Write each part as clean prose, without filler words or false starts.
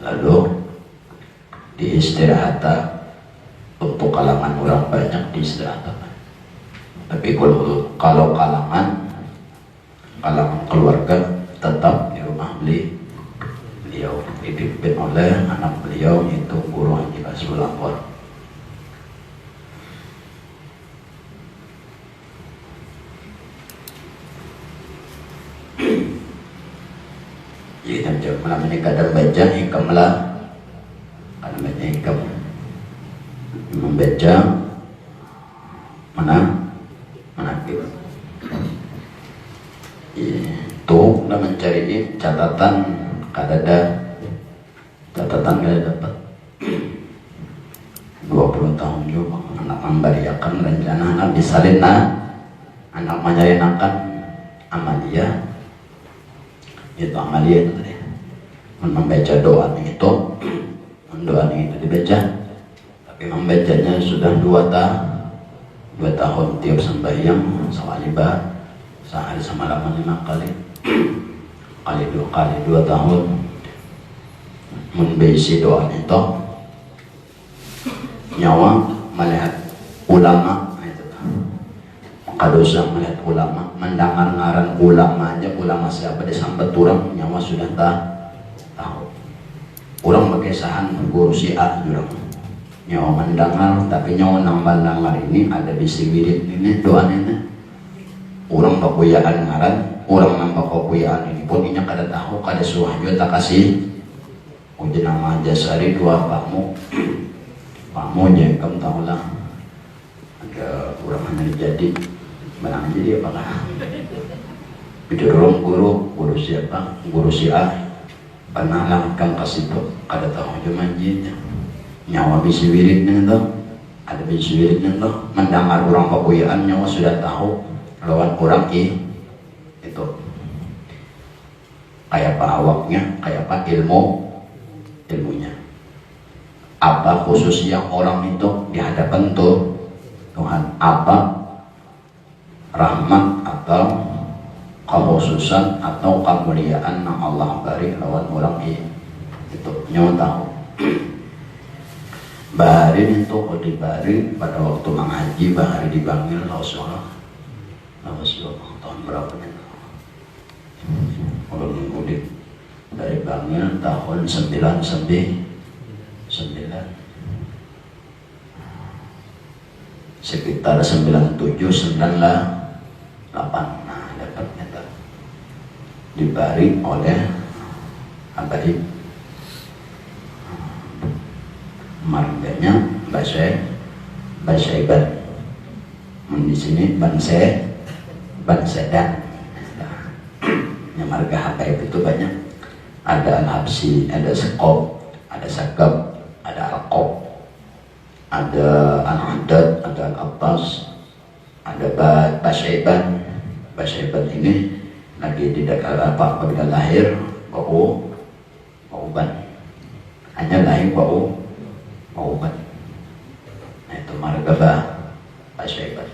lalu diistirahatan untuk kalangan orang banyak diistirahatan. Tapi kalau kalangan keluarga tetap di rumah beliau dipimpin oleh anak beliau yaitu Guru Haji Basrul Anwar. Jadi jam malam ini kadang baca hikam lah, kadang baca hikam membaca manakib itu udah mencari catatan kadada dapat 20 tahun juga anak membariakan rencana anak disalin anak menyalinakan Amalia itu Amalia itu tadi membaca doa itu dibaca, tapi membacanya sudah 2 tahun tiap sembahyang sawalibah sehari semalam 5 kali kali 2 tahun membaca doa itu nyawa melihat ulama itu maka dosa melihat ulama mendengar ngaran ulama aja ulama siapa disambat orang nyawa sudah tahu orang pakai sahan guru si A orang nyawa mendengar tapi nyawa nambah ini ada bisi wirid ini doa ini orang bakuyaan ngaran orang nambah bakuyaan ini pun inya kada tahu kada suah juga tak kasih ujian nama jasari dua kamu aja kamu tahu lah ada orang hanya jadi menang jadi apakah itu dorong guru siapa guru si A pernah langkang kasih tuh kada tahu cuma manjinya nyawa bisi wiridnya tuh ada bisi wiridnya tuh mendengar orang pakuyaan nyawa sudah tahu lawan orang itu kayak apa awaknya kayak apa ilmunya apa khususnya orang itu di hadapan Tuhan, apa rahmat atau kekhususan atau kemuliaan yang Allah beri lawan orang itu nyawa tahu. Bahari itu dibari pada waktu mengaji bahari dibangun Rasulullah tahun berapa nih? Kalau mengikuti dari bangun tahun 99 sekitar 97 98 nah dapatnya dibari oleh Abadi marganya Basaiban di sini Bansedan yang marga Habaib itu banyak ada Al-Habsi, ada Sekop, ada Sakab, ada Al-Qob, ada Al-Haddad, ada Al-Abbas, ada Basaiban ini lagi tidak apa apabila lahir Bauban hanya lahir Bauban nah itu marga Basaiban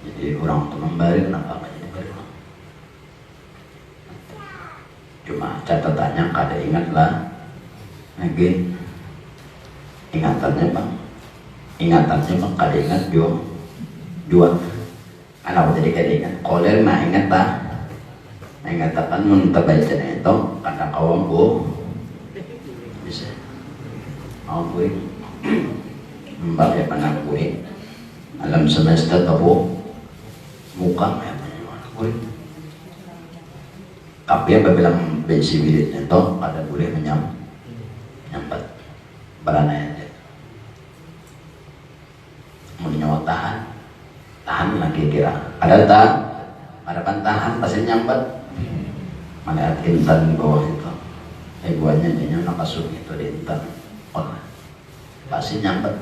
jadi orang itu membari kenapa nggak jadi bari cuma catatannya kada ingat lah lagi ingatannya bang kada ingat jual anak jadi kada ingat koler mah ingat tak mengatakan muntabaca itu karena kawan bisa mau gue mbak ya panah gue alam semesta tahu muka ya panah gue tapi apabila besi wiridnya itu ada boleh menyampat berananya menyawa tahan lagi kira ada tahan pasti nyambat melihat intan di bawah itu buahnya jadinya nakasuk itu di intan pasti nyambat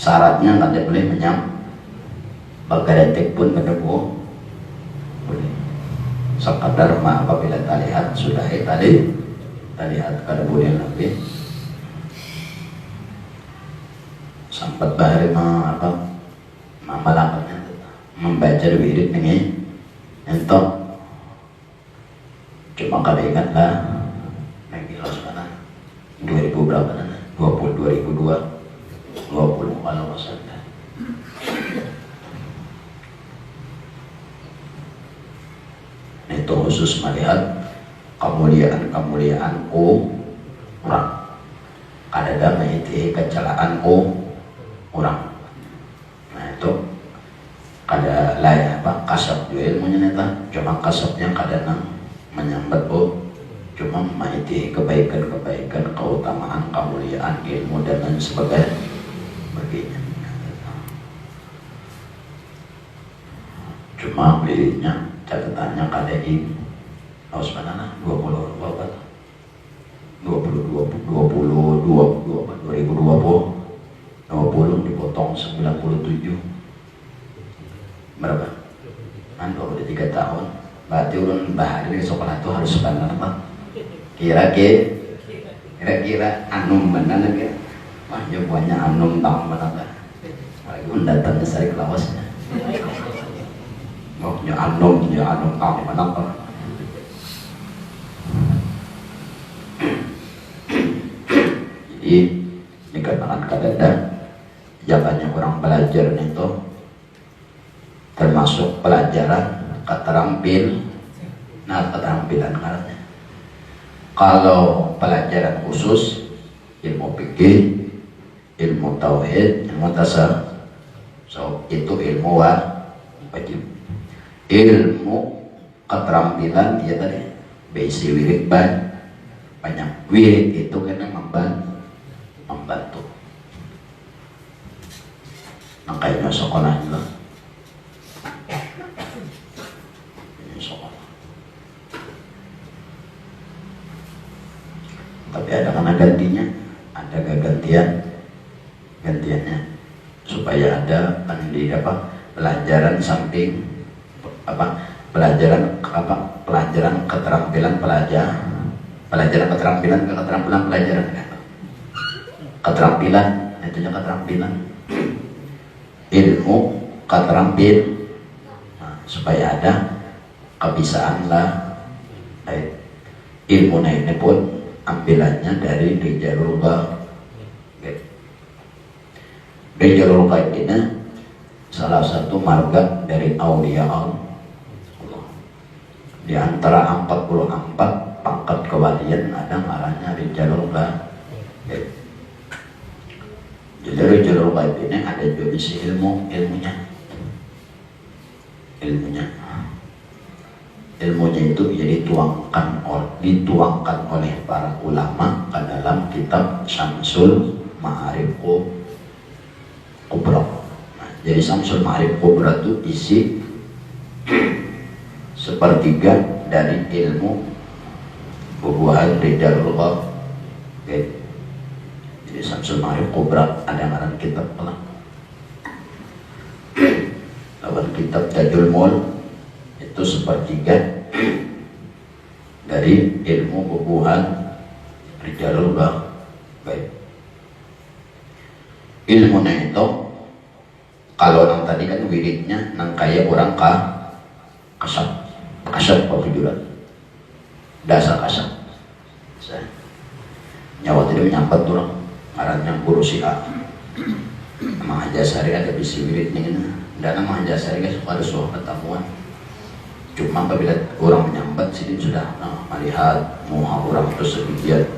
syaratnya nggak boleh bagadetik pun kada boleh sekadar apabila terlihat sudah terlihat kada boleh lebih sampai bahari malakannya membaca wirid ini entok cuma kada ingat lah lagi los mana 2000 berapa nana 20 kalau nggak salah. Itu khusus melihat kemuliaan orang. Ada mengikuti kecelaan orang. Nah itu kada lain apa kasab juga ilmunya neta. Cuma kasabnya kadang menyambat cuma mengikuti kebaikan, keutamaan, kemuliaan ilmu dan lain sebagainya. Cuma belinya catatannya kada ini harus mana 20 dipotong 97 berapa? Kan 23 tahun berarti urun bahari di sekolah itu harus benar apa? Kira-kira anum benar lagi wah jawabannya anum tahun benar lagi datangnya sari kelawasnya oh ya anum tahun benar jadi dikatakan kadada jalannya orang belajar itu termasuk pelajaran keterampilan karena kalau pelajaran khusus ilmu fikih, ilmu tauhid, ilmu tasawuf itu ilmu wajib. Ilmu keterampilan ya tadi basic wirid banyak wirid itu karena membantu makanya sekolah juga sekolah tapi ada karena gantinya ada gantiannya supaya ada pelajaran samping pelajaran keterampilan pelajaran keterampilan itunya keterampilan ilmu keterampilan supaya ada kebisaan lah ilmu ini pun ambilannya dari Rijalul Ghaib ini salah satu marga dari aulia Allah. Di antara 44 pangkat kewalian ada ngarannya Rijalul Ghaib. Jadi Rijalul Ghaib ini ada jenis ilmunya itu jadi dituangkan oleh para ulama ke dalam kitab Syamsul Ma'arif Kubra. Jadi Syamsul Ma'arif Kubra itu isi sepertiga dari ilmu bubuhan Rijalul Ghaib. Jadi Syamsul Ma'arif Kubra ada ngaran kitab pelang. Lawan kitab Tajul Mul itu sepertiga dari ilmu bubuhan Rijalul Ghaib. Ilmunya itu kalau yang tadi kan wiridnya nang kaya orang kasab kejujuran dasar kasab nyawa tidak menyampat orang ngarannya guru si A Mang Hajasari ada bisi wiridnya dan Mang Hajasari kan ada suah pertemuan cuma apabila orang menyambat sini sudah melihat muha orang tersebut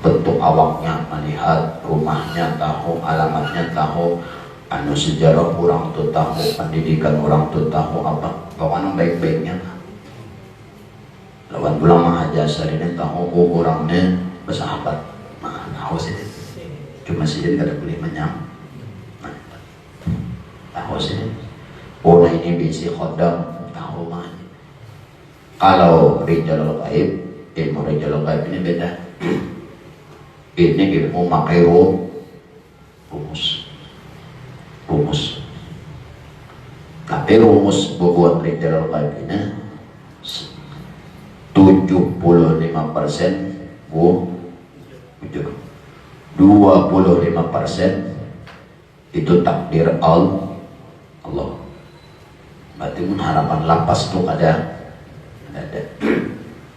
bentuk awaknya, melihat rumahnya tahu, alamatnya tahu, anu sejarah orang tuh tahu, pendidikan orang tuh tahu apa, bagaimana baik-baiknya. Lawan ulama Hajasari ini tahu orangnya bersahabat, tahu sih, cuma sih kada boleh tahu sih, orang ini bisi khodam tahu mah. Kalau Rijalul Ghaib, ilmu Rijalul Ghaib ini beda. Ini ilmu makai rumus. Tapi rumus bubuhan Rijalul Ghaib ini 75% wujud, 25% itu takdir Allah. Berarti harapan lapas itu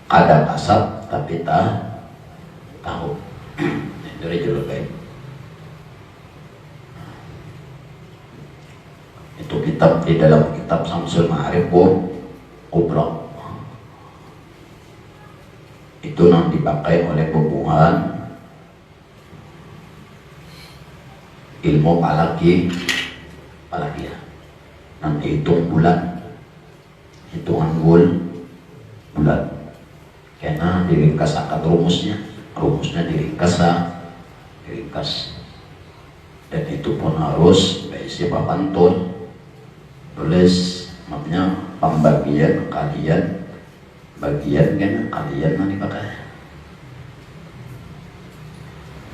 ada kasab tapi tahu. Itu Rijal Ghaib. Itu kitab di dalam kitab Samsul Ma'arif Kubra. Itu yang dipakai oleh bubuhan ilmu palakia. Nanti hitung bulan, hitungan bulan. Karena diringkas akan rumusnya diringkas. Dan itu pun harus berisi pantun. Tulis maksudnya pembagian kalian, bagian kan kalian nanti pakai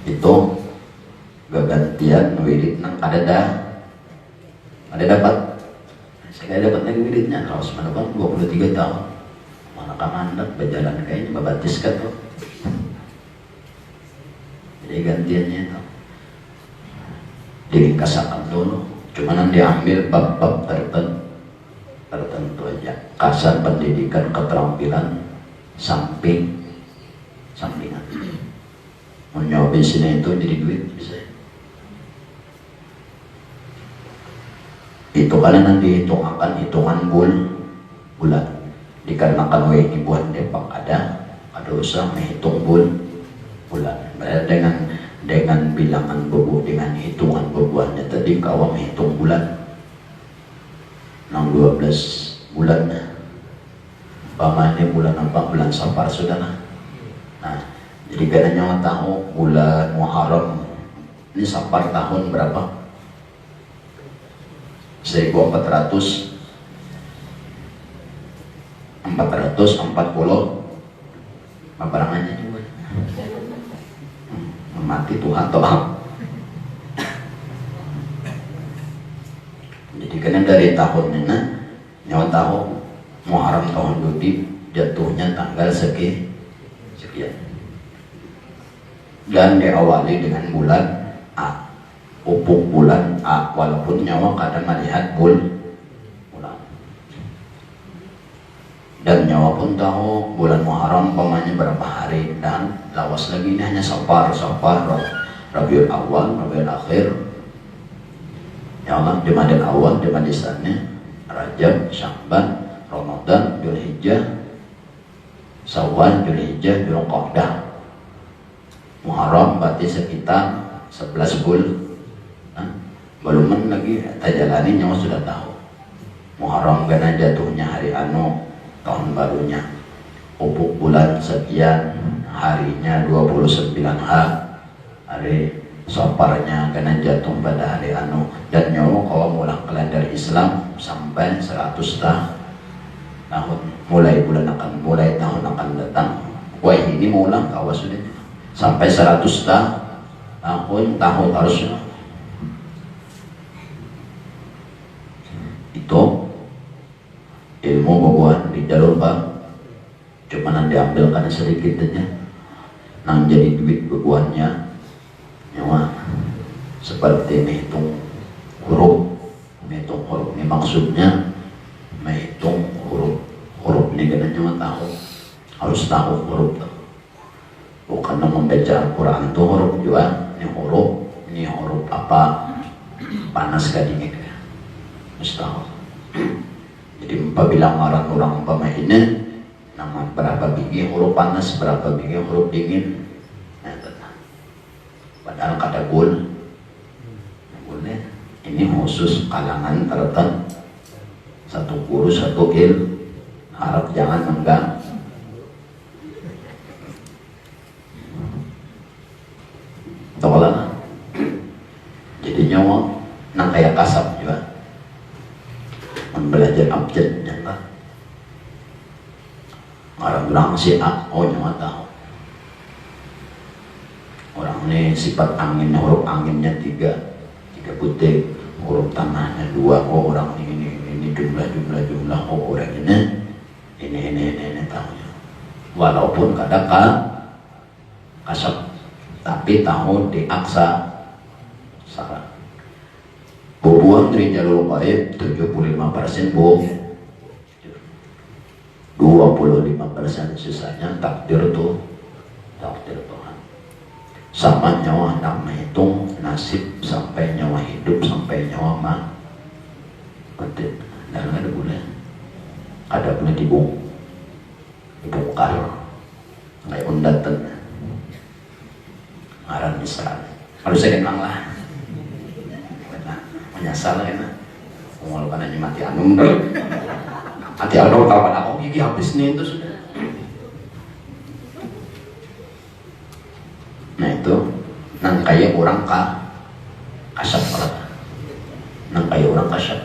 itu gantian wirid nang ada dapat saya dapat lagi wiridnya harus menekan 23 tahun mana kamandat berjalan kayaknya babatis kan tuh. Jadi gantiannya itu diringkasakan dulu, cuman diambil bab-bab tertentu aja. Kasar pendidikan, keterampilan, sampingan. Mau nyobain sini itu jadi duit bisa. Itu kalian nanti akan hitungan bulan. Dikarenakan ini buat Depak ada usaha menghitung bulan. Berarti dengan bilangan dengan hitungan bebuannya tadi kau menghitung bulan. 12 bulan. Pamannya bulan apa? Bulan Safar sudah nah. Jadi kadang tahu bulan Muharram ini Safar tahun berapa? 1440 barangannya juga mati Tuhan toh. Jadi kan dari tahun ini nyawa tahu Muharram tahun Dudi jatuhnya tanggal sekian dan diawali dengan bulan A, upuk bulan A, walaupun nyawa kadang melihat bulan dan nyawa pun tahu bulan Muharram pamannya berapa hari dan lawas lagi ini hanya Safar, Rabiul Awal, Rabiul Akhir, ya Allah, Jumadil Awal, Jumadisannya, Rajab, Sya'ban, Ramadan, Dzulhijjah, Syawal, Dzulhijjah, Dzulqa'dah, Muharram berarti sekitar 11 bulan. Belum lagi tajalani nyawa sudah tahu Muharram karena jatuhnya hari tahun barunya, upuk bulan sekian, harinya 29 hari Safarnya karena jatuh pada hari dan nyawa kalau mulang kalender Islam sampai 100 tahun mulai tahun akan datang. Wah ini mulang kawas sudah sampai 100 tahun harusnya. Itu ilmu bubuhan di jalur bang, cuman diambil karena sedikit aja nang jadi duit bubuhannya nyawa seperti menghitung huruf ini maksudnya menghitung huruf ini kena nyawa tahu, harus tahu huruf bukan membaca Al-Quran tuh huruf juga ini huruf apa panas kadingnya mustahil. Jadi apabila orang ini nama berapa biji huruf panas, berapa biji huruf dingin, padahal kata boleh ini khusus kalangan tertentu, satu guru satu harap jangan mengganggu. Tolong jadi nyawa nang kayak kasap juga belajar abjadnya kan orang bilang si A, nyawa tahu orang ini sifat anginnya, huruf anginnya 3 butir, huruf tanahnya 2, orang ini jumlah orang ini tahunya walaupun kadang kasap tapi tahu diaksa salah. Bubuhan dari jalur gaib 75% bohong, 25% sisanya takdir Tuhan. sama nyawa hendak menghitung nasib sampai nyawa hidup sampai nyawa mati. Dan ada boleh dibongkar kayak undatan ngaran misal harus saya kenang lah menyasar lah enak ngomong kananya mati anum mati anum kalau pada aku gigi habis nih itu sudah. Nah itu nang kaya orang kasap nang kaya orang kasap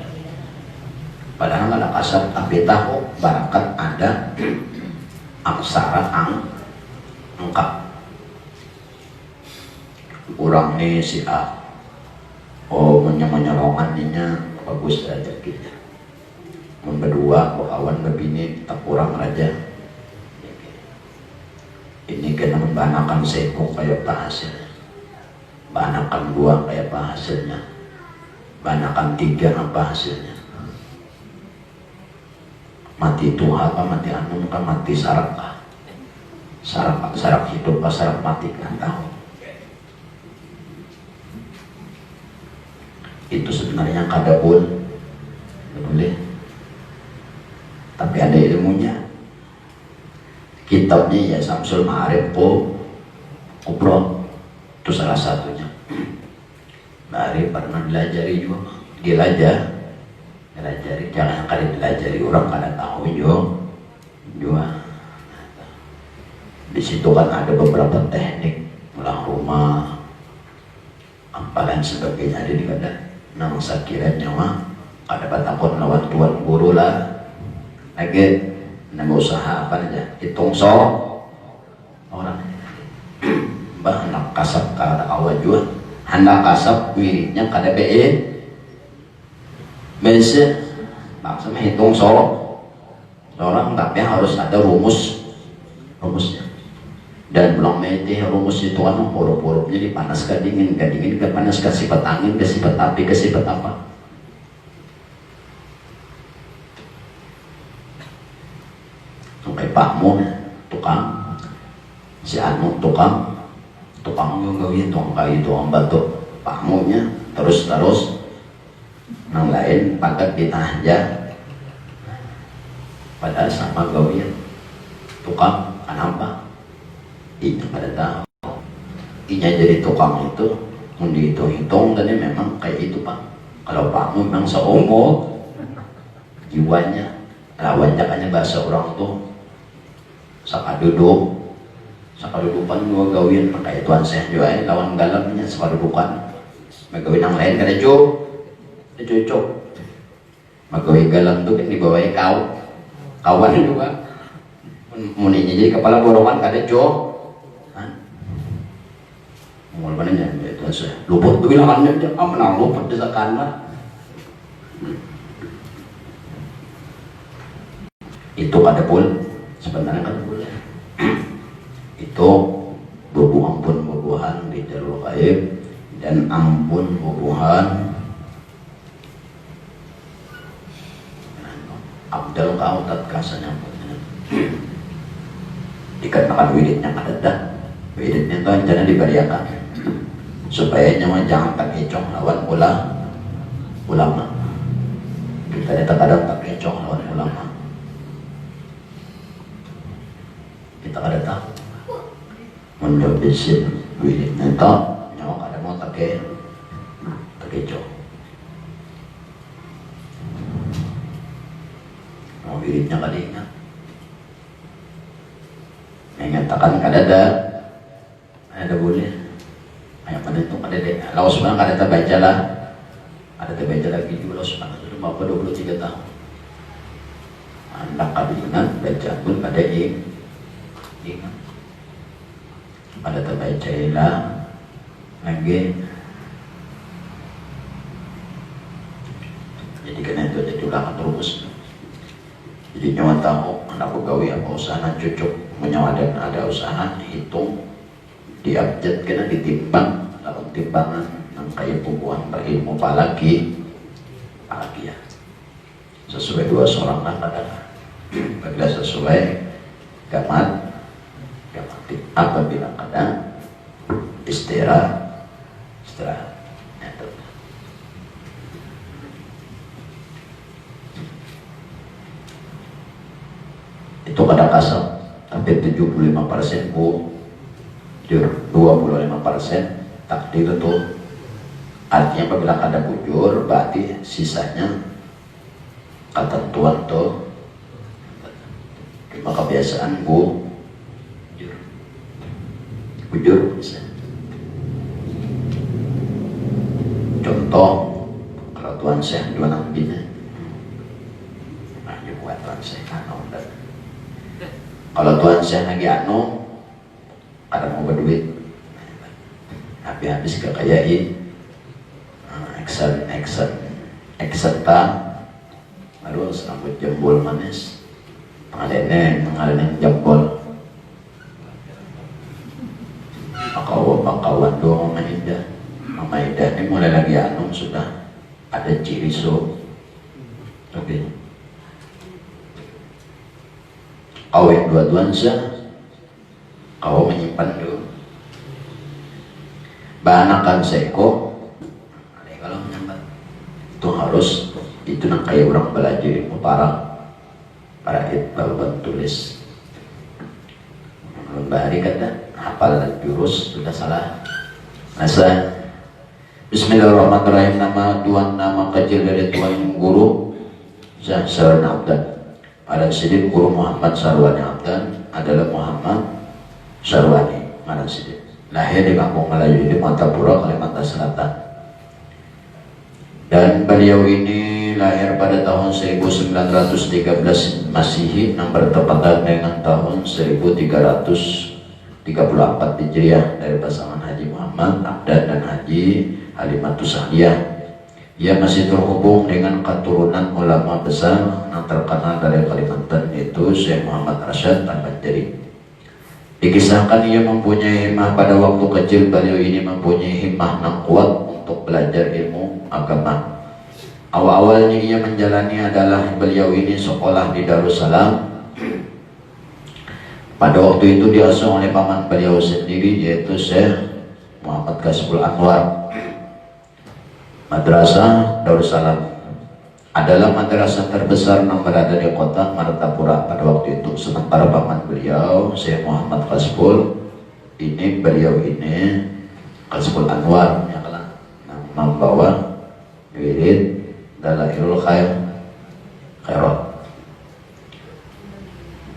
padahal nggak ada kasap tapi tahu barakat ada aksara angka orang nih si A menyolongannya bagus aja gitu berdua kawan berbini tak kurang aja ini kena membanakan seko kayak apa hasilnya banakan dua kayak apa hasilnya banakan tiga apa hasilnya mati itu apa mati anu kan mati sarak kah sarak hidup kah sarak mati kan tahu itu sebenarnya kada pun boleh tapi ada ilmunya kitabnya ya Samsul Ma'arif Kubro itu salah satunya. Ma'arif pernah dilajari juga dilajari jangan kali dilajari orang kada tahu juga di situ kan ada beberapa teknik ulang rumah apa dan sebagainya ada di kada nama sakiranya mah kada batakon lawan tuan guru lah lagi nama usaha apa aja hitung orang bah hendak kasap kada awal juga hendak kasap wiridnya kada biasa maksudnya hitung orang tapi harus ada rumusnya dan belum mete rumus itu kan huruf-hurufnya dipanaskan dingin ke panas ke sifat angin ke sifat api ke sifat apa sampai pakmu tukang si anu tukang yang gawin tukang kayu tukang batu pakmunya terus nang lain pakat ditahja padahal sama gawin tukang kenapa itu pada tahu inya jadi tukang itu mundi hitung dan memang kayak itu pak kalau pakmu memang seumur jiwanya lawan jakanya bahasa orang tuh sakadudukan dua gawin pakai tuan saya juga lawan galamnya sakadudukan magawin ang lain kada cocok magawin galam tuh kan dibawai kawan juga muninya jadi kepala borongan kada mul pananya itu saya luput tuh bilangannya dia menang luput di sakana itu kada pun sebenarnya kada pun itu bubuhan di jalur gaib dan ampun bubuhan abdal kautat kasanya dikarenakan wiridnya kada wiridnya itu rencana dibariakan supaya nyawa jangan tak kecong lawan ulama kita kadang tak kecong lawan ulama kita kada tahu menjawab bisin wiridnya itu nyawa kada mau tak kecong mau wiridnya kada ingat menyatakan kada ada boleh kayak pada itu ada deh lawas sebenarnya kada baca lah ada terbaca lagi juga lawas sebenarnya sudah berapa 23 tahun anak kabinat baca pun kada ingat ada terbaca lah lagi jadi kena itu jadi ulangan terus jadi nyawa tahu anak pegawai apa usaha cocok menyawa dan ada usaha hitung diabjad kena ditimbang dalam timbangan yang kayak pembuang berilmu apalagi ya sesuai dua seorang lah pada bila sesuai gamat apabila kadang istirahat. Itu kada kasar, tapi 75% bujur, 25% takdir itu. Artinya apabila kada bujur, berarti sisanya ketentuan tuh cuma kebiasaan bujur bisa. Contoh, kalau Tuan Syekh dua nambinya, buat Tuan Syekh kalau Tuan Syekh lagi ada mau berduit, tapi habis kekayai, action harus rambut jembol manis, mengalenen jempol, pakawan doang Mama Ida ini mulai lagi sudah ada ciri tapi kawin dua Tuan Syekh, kau menyimpan dulu banakan seko, kalau menyimpan itu harus itu nak kayak orang belajar ilmu para itbal tulis bahari kata hafal jurus sudah salah masa. Bismillahirrahmanirrahim. Nama kecil dari Tuan Guru Sarwani Abdan. Ada Sidin Guru Muhammad Sarwani Abdan adalah Muhammad Sarwani Mana Sidin. Lahir di Kampung Melayu di Matapura, Kalimantan Selatan. Dan beliau ini lahir pada tahun 1913 Masehi, yang bertepatan dengan tahun 1334 Hijriah dari pasangan Haji Muhammad Abdan dan Haji Halimatus Sa'diyah. Ia masih terhubung dengan keturunan ulama besar yang terkenal dari Kalimantan, yaitu Syekh Muhammad Arsyad Al-Banjari. Dikisahkan ia mempunyai himmah pada waktu kecil. Beliau ini mempunyai himmah yang kuat untuk belajar ilmu agama. Awal-awalnya ia menjalani adalah beliau ini sekolah di Darussalam. Pada waktu itu diasuh oleh paman beliau sendiri, yaitu Syekh Muhammad Kasbul Anwar. Madrasah Darussalam adalah madrasah terbesar yang berada di kota Martapura pada waktu itu. Sementara paman beliau Syekh Muhammad Kasbul beliau ini Kasbul Anwar yang membawa wirid Dalailul Khairat.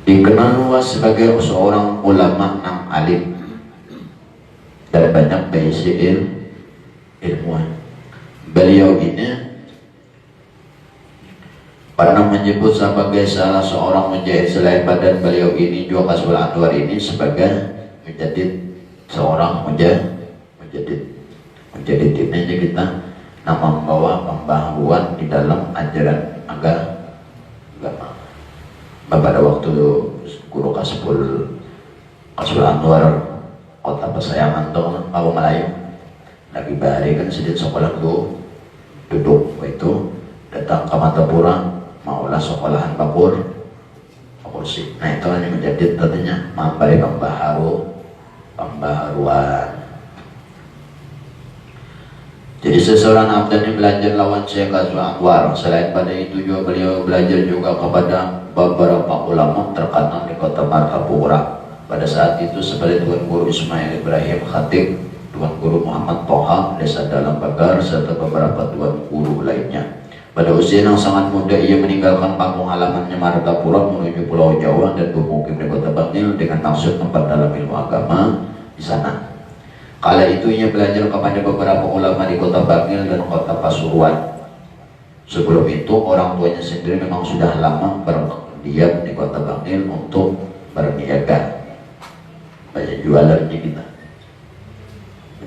Dikenal luas sebagai seorang ulama yang alim dan banyak berisi ilmuwan. Beliau ini pernah menyebut sebagai salah seorang mujahid selain badan beliau ini juga Kasbul Anwar ini sebagai menjadi seorang mujahid ini kita nama membawa pembaharuan di dalam ajaran agama. Pada waktu Guru Kasbul Anwar kota Pasayangan tuh Kampung Melayu lagi bahari kan sedikit sekolah duduk itu datang ke Matapura maulah sekolahan kursi. Nah itu hanya menjadi tadinya mampai pembaharuan. Jadi seseorang abdan yang belajar lawan Syekh Kasbul Anwar. Selain pada itu juga beliau belajar juga kepada beberapa ulama terkenal di kota Martapura. Pada saat itu seperti Tuan Guru Ismail Ibrahim Khatib, Tuan Guru Muhammad Toha, Desa Dalam Bagar, serta beberapa Tuan Guru lainnya. Pada usia yang sangat muda, ia meninggalkan kampung halamannya Martapura menuju Pulau Jawa dan bermukim di kota Bangil dengan maksud memperdalam ilmu agama di sana. Kala itu ia belajar kepada beberapa ulama di kota Bangil dan kota Pasuruan. Sebelum itu orang tuanya sendiri memang sudah lama berdiam di kota Bangil untuk berniaga. Banyak jualannya kita.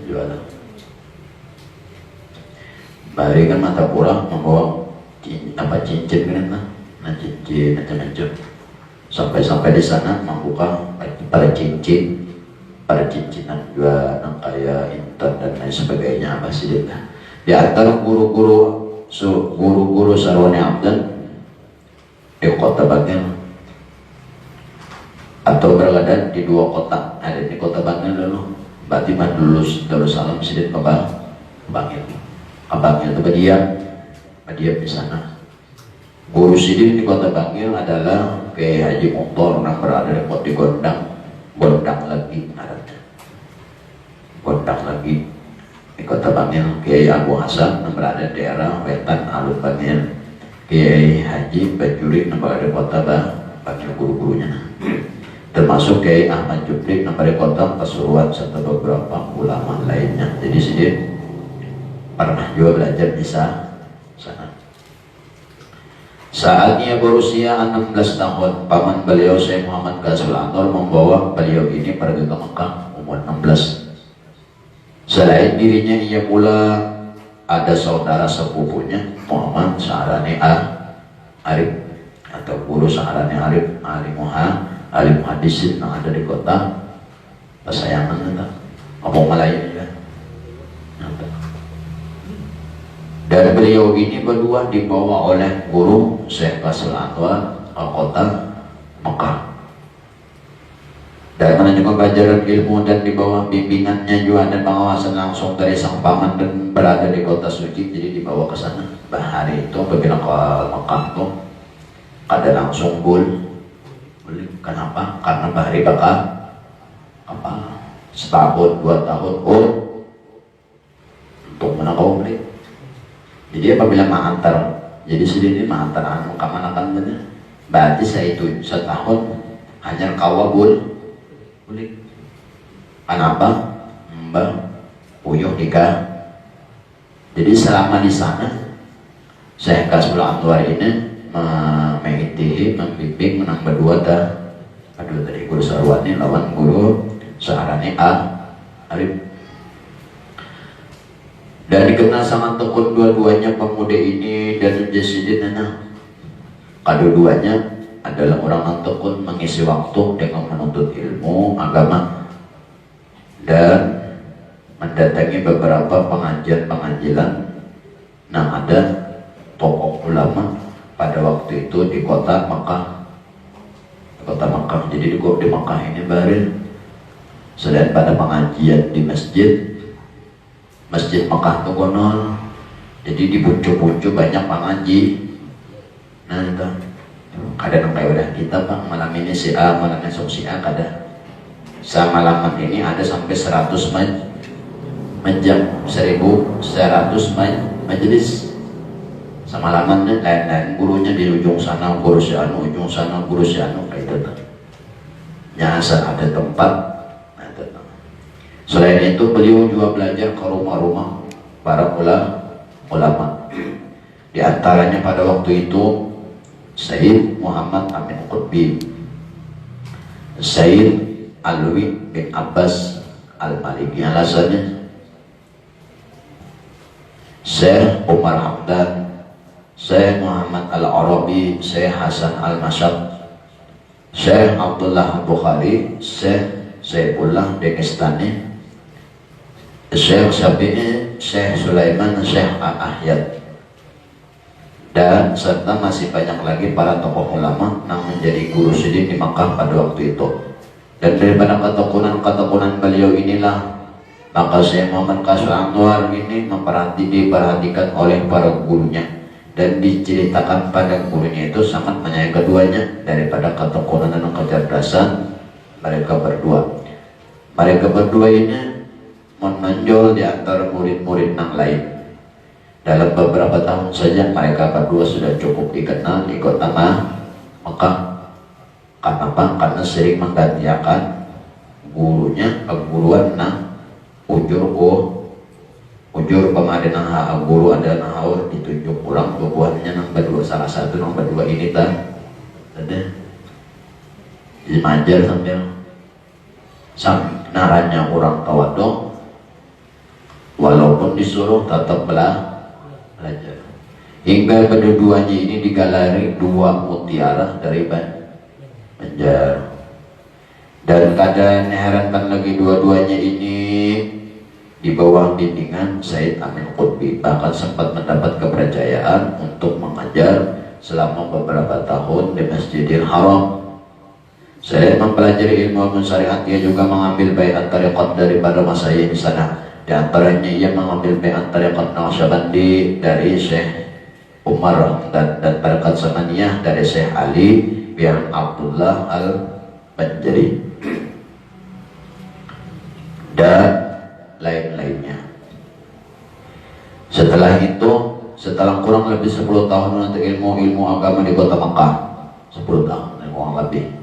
Jualan. Bari kan Matapura membawa cincin kan, cincin macam-macam. Sampai di sana membuka pada cincinan juga kayak intan dan lain sebagainya sih dia. Di antara guru-guru Sarwani Abdan di kota Bangil atau berada di dua kota, ada di kota Bangil dulu berarti mah lulus Darussalam sidin Bangil itu dia di sana. Guru sidin di kota Bangil adalah Kiai Haji Mukhtar yang berada di Gondang lagi ngaranna. Gondang lagi di kota Bangil. Kiai Abu Hasan yang berada di daerah Wetan Alun Bangil. Kiai Haji Bajuri yang berada di kota Bangil guru-gurunya. Termasuk Kiai Ahmad Jupri yang berada di kota Pasuruan serta beberapa ulama lainnya. Jadi sidin pernah juga belajar di sana. Saat ia berusia 16 tahun, paman beliau Syekh Muhammad Ghazul Anwar membawa beliau ini pergi ke Mekah umur 16. Selain dirinya, ia pula ada saudara sepupunya Muhammad Sa'arani Arif atau guru Sa'arani Arif, alim hadisin yang ada di kota Pasayangan, ngomong Melayu ya. Dan beliau ini berdua dibawa oleh guru Syekh Ghazul Anwar ke kota Mekah. Dan menunjukkan pelajaran ilmu dan di bawah bimbingannya juga dan pengawasan langsung dari sang paman dan berada di kota suci. Jadi dibawa ke sana. Bahari itu apabila ke Mekah tuh ada langsung bul. Kenapa? Karena bahari bakal setahun 2 tahun untuk menangkau beli. Jadi apabila mengantar, jadi sedini mengantar anu kamanakan bener. Berarti saya itu setahun hanya kawabul boleh. Kenapa? Mbak Uyuh nikah. Jadi selama di sana Syekh Ghazul Anwar ini mengitihi, membimbing, menang berdua dari guru Sarwani lawan guru Sa'arani Arif. Dan dikenal sangat tekun dua-duanya pemuda ini dan Jasidin kedua-duanya adalah orang yang tekun mengisi waktu dengan menuntut ilmu agama dan mendatangi beberapa pengajian-pengajian. Nah, ada tokoh ulama pada waktu itu di kota Mekah. Jadi di Mekah ini baru selain pada pengajian di Masjid Mekah itu konon, jadi di bucu-bucu banyak pengaji. Nah itu kadang kayak udah kita bang malam ini si A, malam esok si A, kadang semalaman ini ada sampai 100 menjam 1100 majelis semalaman. Lain-lain gurunya di ujung sana, guru si anu ujung sana, guru si anu kayak itu nyasar ada tempat. Selain itu beliau juga belajar ke rumah-rumah para ulama. Di antaranya pada waktu itu Sayyid Muhammad Amin Qutbi, Sayyid Alwi bin Abbas Al-Maliki alasannya, Syekh Umar Hamdan, Syekh Muhammad Al-Arabi, Syekh Hasan Al-Masyad, Syekh Abdullah Bukhari, Syekh Saifullah Degestani, Syekh Syafi'i, Syekh Sulaiman, Syekh Al-Ahyad, dan serta masih banyak lagi para tokoh ulama yang menjadi guru sidin di Makkah pada waktu itu. Dan daripada ketekunan beliau inilah maka Syekh Muhammad Ghazul Anwar ini diperhatikan oleh para gurunya dan diceritakan pada gurunya itu sangat menyayangi keduanya daripada ketekunan dan kecerdasan mereka berdua. Mereka berdua ini menonjol di antara murid-murid yang lain. Dalam beberapa tahun saja mereka berdua sudah cukup dikenal di kota Mekah. Kenapa? Karena sering menggantikan gurunya, keguruan ujur pemadenan guru ada nahaur ditunjuk ulang buahnya nang berdua, salah satu nang berdua ini ada dimajar sambil naranya orang tawadong, walaupun disuruh tetap belajar. Hingga kedua-duanya ini digalari 2 mutiara dari Banjar. Dan keadaan herankan lagi dua-duanya ini di bawah bimbingan Sayyid Amin Qutbi bahkan sempat mendapat kepercayaan untuk mengajar selama beberapa tahun di Masjidil Haram. Selain mempelajari ilmu agama syariat, ia juga mengambil baiat tarekat daripada masyayikh di sana. Di antaranya ia mengambil baiat tarekat Naqsyabandi dari Syekh Umar dan tarekat Samaniyah dari Syekh Ali bin Abdullah Al-Banjari dan lain-lainnya. Setelah itu, setelah kurang lebih 10 tahun menuntut ilmu agama di kota Makkah, 10 tahun kurang lebih,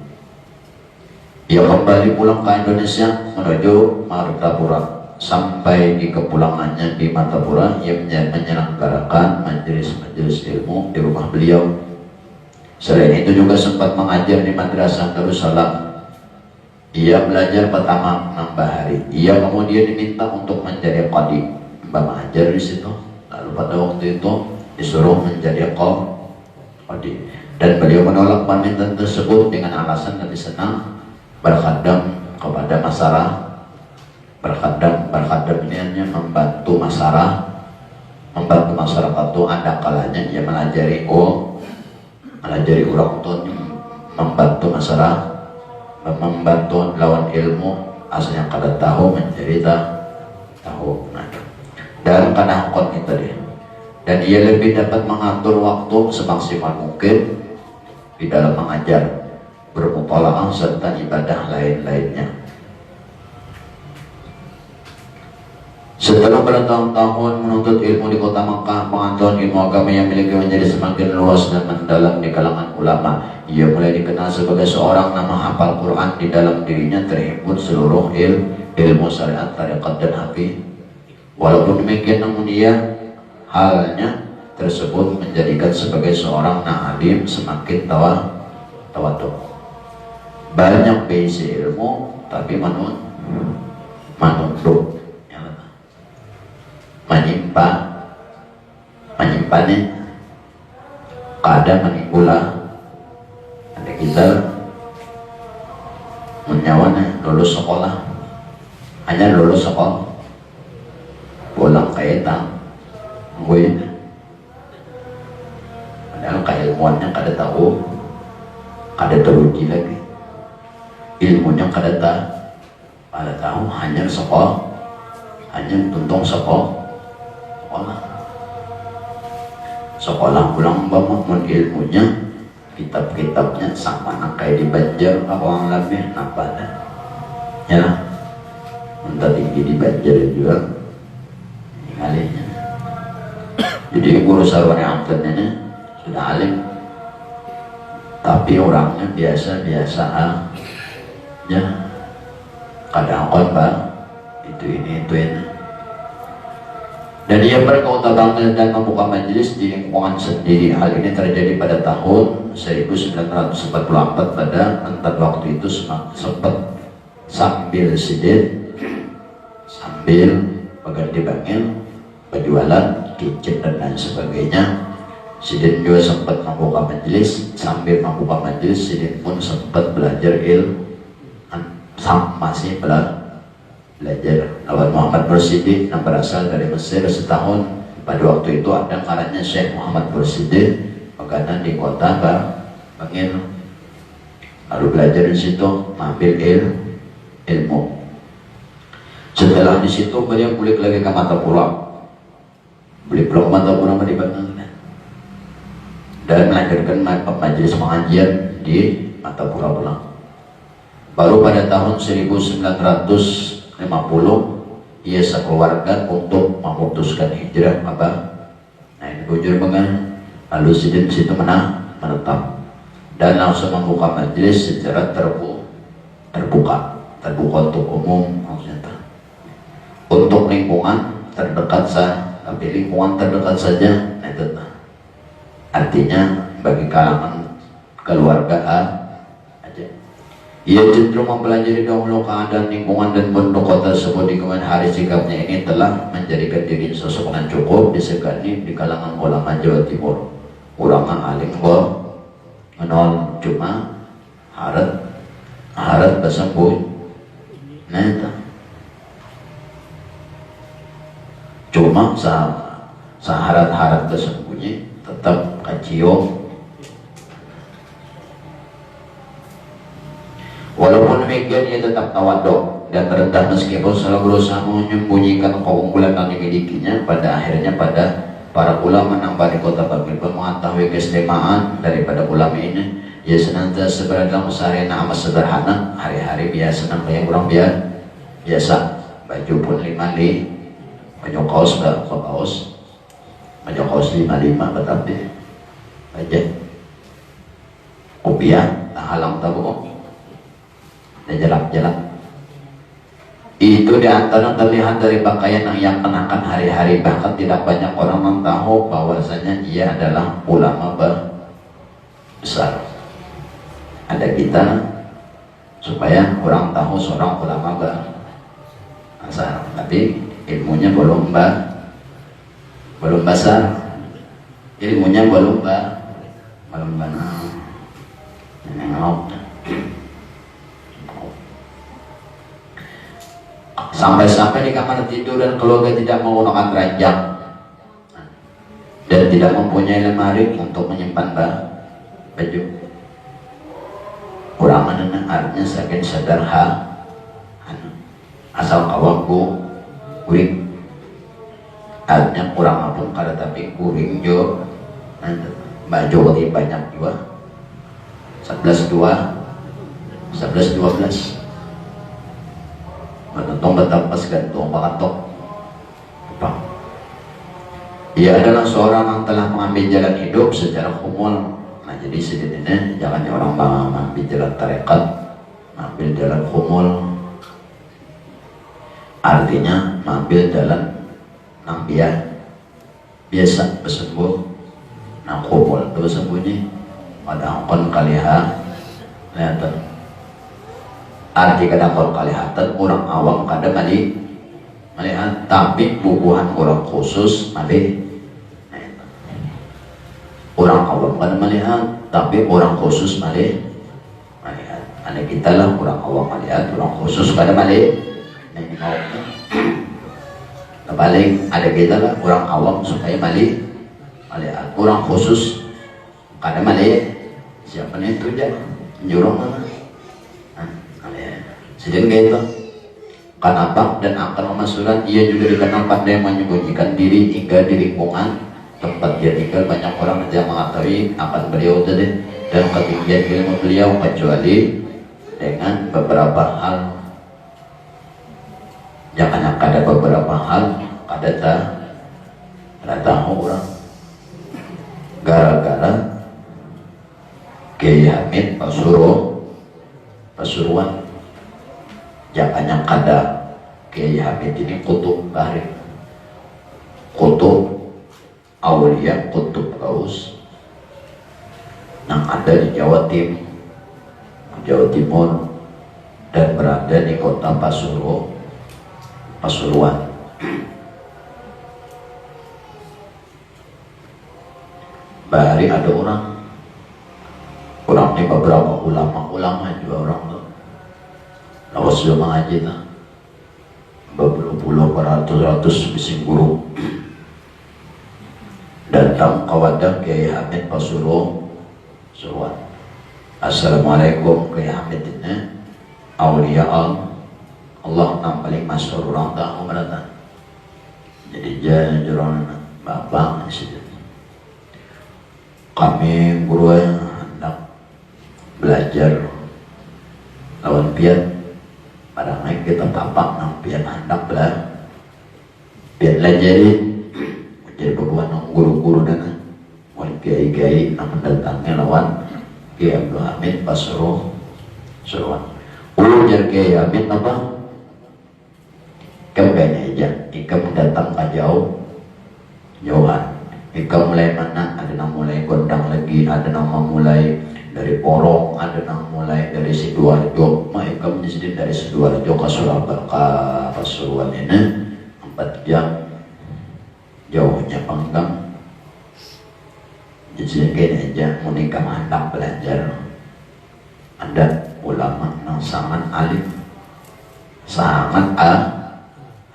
ia kembali pulang ke Indonesia menuju Martapura. Sampai di kepulangannya di Martapura, ia menyelenggarakan majelis-majelis ilmu di rumah beliau. Selain itu juga sempat mengajar di Madrasah Darussalam. Ia belajar pertama 6 hari. Ia kemudian diminta untuk menjadi qadi, mengajar di situ. Lalu pada waktu itu disuruh menjadi qadi, dan beliau menolak permintaan tersebut dengan alasan lebih senang berkhadam kepada masyarakat. Berkhadam ini hanya membantu masyarakat itu. Ada kalanya ia melajari orang tuanya, membantu masyarakat, membantu lawan ilmu asalnya kada tahu menjadi tahu. Dan karena hakot itu dia. Dan ia lebih dapat mengatur waktu semaksimal mungkin di dalam mengajar, bermutalaah serta ibadah lain-lainnya. Setelah bertahun-tahun menuntut ilmu di kota Makkah, pengetahuan ilmu agama yang miliki menjadi semakin luas dan mendalam di kalangan ulama. Ia mulai dikenal sebagai seorang nama hafal Quran. Di dalam dirinya terhimpun seluruh ilmu syariat, tarekat dan hafiz. Walaupun demikian, namun ia halnya tersebut menjadikan sebagai seorang na'alim semakin tawadu. Banyak berisi ilmu tapi menunduk, menyimpannya kadang menimbullah. Ada kita menyawana lulus sekolah, hanya lulus sekolah pulang kaitan gue, padahal keilmuannya kada tahu, kada teruji lagi, ilmunya kada tahu, hanya sekolah, hanya tuntung sekolah pulang bangun ilmunya, kitab-kitabnya sama nak kayak di Banjar orang lebih nampak ya, entah tinggi di Banjar juga kalinya. Jadi guru sarwani angkatnya sudah alim, tapi orangnya biasa-biasa aja, kadang khotbah itu ini. Dan ia berkeutamaan dan membuka majelis di lingkungan sendiri. Hal ini terjadi pada tahun 1944. Pada antar waktu itu sempat sambil sidin, sambil berganti bangil, berjualan, kicin dan lain sebagainya. Sidin juga sempat membuka majelis. Sambil membuka majelis, Sidin pun sempat belajar ilmu, masih belajar lawan Muhammad Mursyidi yang berasal dari Mesir setahun. Pada waktu itu ada karanya Syekh Muhammad Mursyidi makanan di kota Bangil. Lalu belajar di situ, mengambil ilmu. Setelah di situ beliau balik lagi ke Martapura, beli pulang Martapura di Bangil dan melanjutkan majelis pengajian di Martapura pulang. Baru pada tahun 1950 ia sekeluarga untuk memutuskan hijrah ini bujur banget. Lalu Sidin situ menetap dan langsung membuka majelis secara terbuka untuk umum, maksudnya untuk lingkungan terdekat tapi lingkungan terdekat saja. Artinya bagi kalangan keluarga aja. Ia cenderung mempelajari dahulu keadaan lingkungan dan bentuk kota tersebut. Di kemudian hari sikapnya ini telah menjadikan diri sosok yang cukup disegani di kalangan ulama Jawa Timur. Ulama alim menol cuma harat tersebut. Cuma saharat tersembunyi tetap kacium. demikian ia tetap tawaduk dan terendah meskipun selalu berusaha menyembunyikan keunggulan yang dimilikinya. Pada akhirnya para ulama nampak di kota Babil pun mengetahui keistimewaan daripada ulama ini. Ia senantiasa berada dalam seharian amat sederhana, hari-hari biasa namanya kurang biasa. Baju pun 5 li, baju kaos enggak kaos, baju kaos 55 tetapi aja kopiah halang tabu dan jalan-jalan. Itu diantara terlihat dari pakaian yang kenakan hari-hari. Bahkan tidak banyak orang mengetahui bahwasanya ia adalah ulama besar. Ada kita supaya orang tahu seorang ulama besar, tapi ilmunya belum besar, ilmunya belum benar. Sampai-sampai di kamar tidur dan keluarga tidak menggunakan ranjang dan tidak mempunyai lemari untuk menyimpan baju. Kurang artinya saking sederhana, asal kawanku kuring artinya kurang apun kada tapi kuring jo baju lebih banyak juga 11-12 menentong tetap pas gantung makatok. Ia adalah seorang yang telah mengambil jalan hidup secara humul. Nah jadi sedihnya jangan orang mengambil jalan tarekat, mengambil jalan humul, artinya mengambil jalan nampian biasa bersembuh. Nah humul itu bersembunyi pada angkon kaliha lihatan. Arti kadang kalihatan orang awam kadang melihat, tapi bubuhan orang khusus malih. Orang awam kadang melihat, tapi orang khusus melihat. Ada kita lah orang awam melihat, orang khusus kadang melihat. Kebalik ada kita lah orang awam supaya melihat, orang khusus kadang melihat. Siapa nih itu aja jurung mana? Sedang gitu. Kenapa dan akan memasukan ia juga dikenal pandai menyembunyikan diri hingga di lingkungan tempat dia tinggal banyak orang yang mengetahui akan beliau tadi dan ketinggian ilmu beliau kecuali dengan beberapa hal. Jangan ada beberapa hal kada tahu orang gara-gara Kiai Hamid Pasuruan. Jangan kada Kiai Hamid ini kutub bahri, kutub awliya, kutub gaus yang ada di Jawa Timur dan berada di kota Pasuruan. Bahari ada orang ini beberapa ulama juga orang tuh lawas sudah mengaji lah berpuluh-puluh ratus bising guru datang ke wadah Kiai Hamid Pasuruan. Assalamualaikum Kiai Hamid ini awliya Allah yang paling masyhur orang tahu merata. Jadi jangan bapak kami guru yang hendak belajar lawan pian pada naik kita tapak nang pian hendak pian belajarin jadi beberapa nang guru-guru dan wali kiai-kiai nang mendatangnya lawan Kiai Abdul Hamid Pasuruan. Jar Kiai Hamid apa? Ikam kayaknya aja, ikam datang ke jauhan. Ikam mulai mana? Ada yang mulai Gondang lagi, ada yang mulai dari Porong, ada yang mulai dari Sidoarjo. Mereka menyisir dari Sidoarjo ke Surabaya, Pasuruan ini 4 jam jauhnya panggang. Jadi kayaknya aja menikah hendak belajar. Ada ulama yang sangat alim,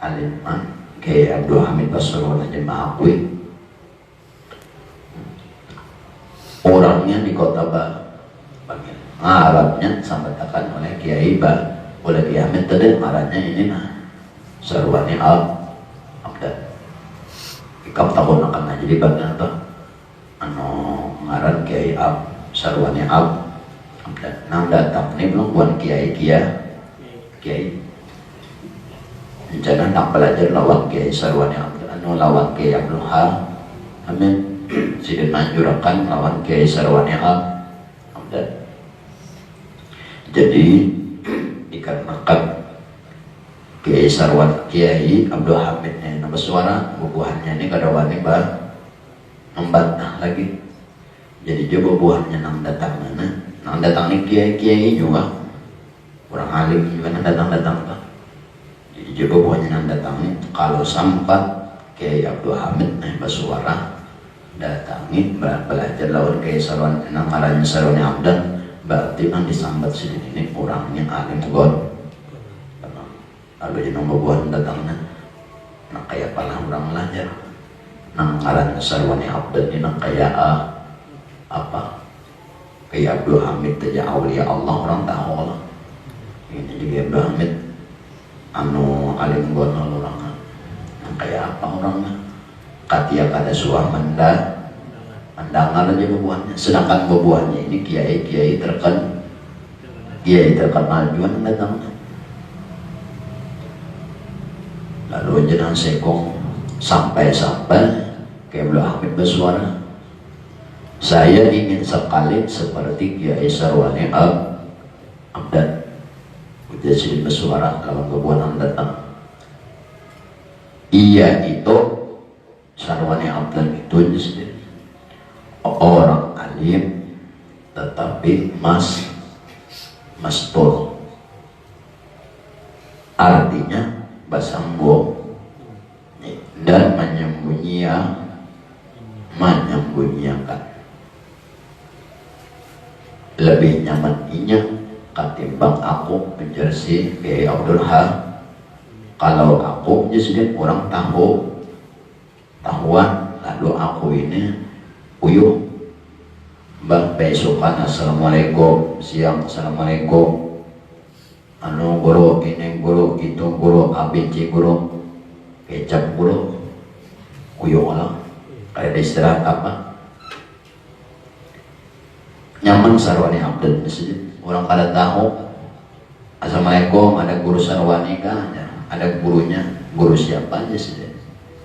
alim. Kayak Abdul Hamid Pasuruan aja mengakui orangnya di kota Bagel. Arabnya disampaikan oleh Kiai oleh Kiai Hamid tadi marahnya ini nah sarwani abdan ikam tahun akan jadi bagian apa anu ngaran Kiai sarwani abdan nang datang ini belum buat Kiai rencana nak belajar lawan Kiai sarwani abdan anu lawan Kiai Abdul Hamid sidin manjurakan lawan Kiai sarwani abdan. Jadi dikarenakan Kiai Sarwan Kiai Abdul Hamid ini nama suara bubuhannya ini kadawani membantah lagi. Jadi coba bubuhannya nang datang nih Kiai juga orang alim juga nang datang pak. Jadi coba bubuhannya nang datang nih kalau sempat Kiai Abdul Hamid nih bersuara datangi belajar lawan Kiai Sarwan nang arahnya Sarwani Abdan. Berarti nang disambat sini ini orangnya alim god. Lalu jadi nomor buat datangnya, nak kayak pala orang belajar, nang ngaran sarwani abdan ini nang kayak apa? Kayak Abdul Hamid aja aulia Allah orang tahu lah. Ini juga Abdul Hamid, anu alim god orang, nang kayak apa orangnya? Katia kada suah mendangar aja bubuhannya, sedangkan bubuhannya ini kiai terkenal juga datangnya. Lalu jenang sekong sampai Kiai Abdul Hamid bersuara, saya ingin sekali seperti Kiai Sarwani abdan. Udah sedih bersuara kalau bubuhan datang. Iya itu Sarwani abdan itu jadi orang alim tetapi mastur artinya basanggo dan menyembunyikan lebih nyaman inya ketimbang aku menjersi Kiai Abdul Hamid. Kalau aku jadi orang tahuan lalu aku ini uyuh bang besokan assalamualaikum, siang assalamualaikum, anu guru ini guru itu guru ABC guru kecap guru uyuh lah kayak istirahat apa nyaman sarwani abdan orang kada tahu assalamualaikum ada guru sarwani kah ada gurunya guru siapa aja sih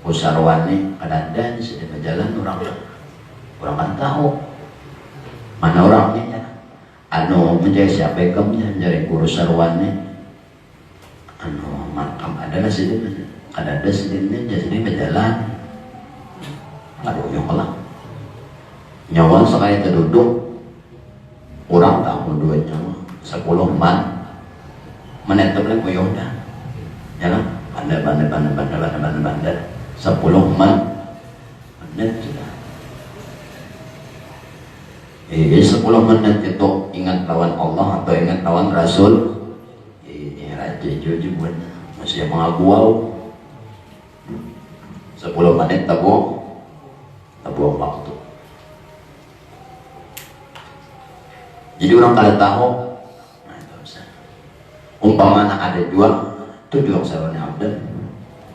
guru sarwani ada sih berjalan orang kan tahu mana orangnya anu menjadi siapa kamu mencari guru sarwani anu makam ada sih ada sedihnya jadi berjalan aduh nyawa sekali terduduk orang tahu duit nyawa 10 menetap lagi yaudah jalan bandar 10 menit sudah 10 menit itu ingat lawan Allah atau ingat lawan Rasul ini raja jujur buat masih mengaguau 10 menit tabuang waktu. Jadi orang kada tahu nah itu bisa umpama ada jual itu jual sarwani abdan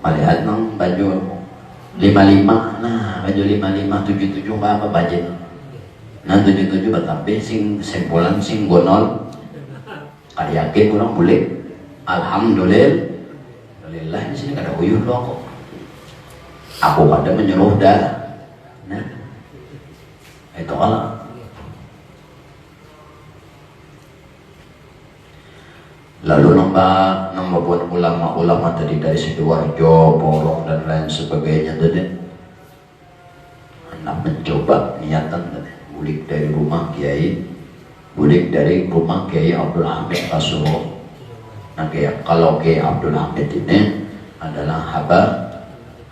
melihat nang baju 55 nah baju 55 77 apa budget nah 77 tapi sing sempulan sing gonol kada yakin orang boleh alhamdulillah di sini kada uyuh lo aku pada menyuruh dah nah itu Allah. Lalu nambah buat ulama-ulama tadi dari Sidoarjo, Porong dan lain sebagainya tadi anak mencoba niatan tadi bulik dari rumah Kiai Abdul Hamid Rasulullah. Nah kalau Kiai Abdul Hamid ini adalah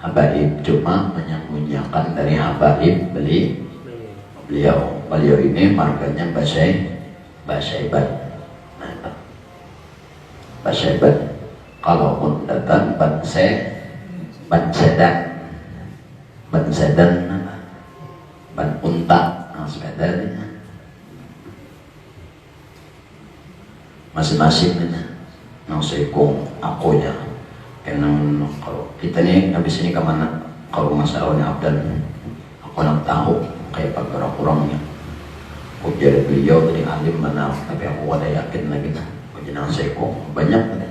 habaib cuma menyembunyikan dari habaib beliau ini marganya Basaibat. Nah, Basaibat kalaupun datang ban sedan ban unta sepeda masing-masing nang sekong ako niya. Kaya kalau kita nih habis ini kemana? Kalau masalahnya Abdan, aku nang tahu kayak pak kurang-kurangnya. Ujar beliau dari alim mana, tapi aku ada yakin lagi nah. Ujar sekong banyak kan?